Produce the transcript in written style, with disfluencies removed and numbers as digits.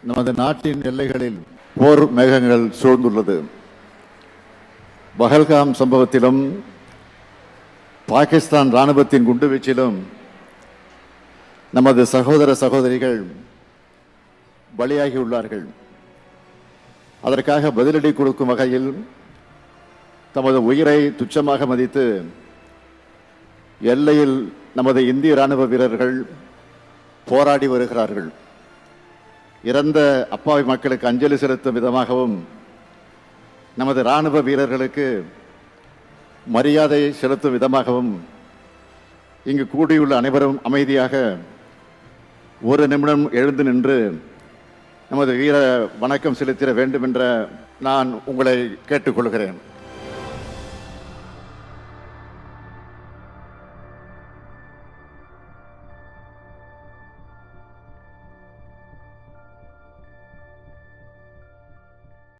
நமது நாட்டின் எல்லைகளில் போர் மேகங்கள் சூழ்ந்துள்ளது. பஹல்காம் சம்பவத்திலும் பாகிஸ்தான் இராணுவத்தின் குண்டுவீச்சிலும் நமது சகோதர சகோதரிகள் பலியாகியுள்ளார்கள். அதற்காக பதிலடி கொடுக்கும் வகையில் தமது உயிரை துச்சமாக மதித்து எல்லையில் நமது இந்திய இராணுவ வீரர்கள் போராடி வருகிறார்கள். இறந்த அப்பாவி மக்களுக்கு அஞ்சலி செலுத்தும் விதமாகவும் நமது இராணுவ வீரர்களுக்கு மரியாதை செலுத்தும் விதமாகவும் இங்கு கூடியுள்ள அனைவரும் அமைதியாக ஒரு நிமிடம் எழுந்து நின்று நமது வீர வணக்கம் செலுத்திட வேண்டும் என்ற நான் உங்களை கேட்டுக்கொள்கிறேன்.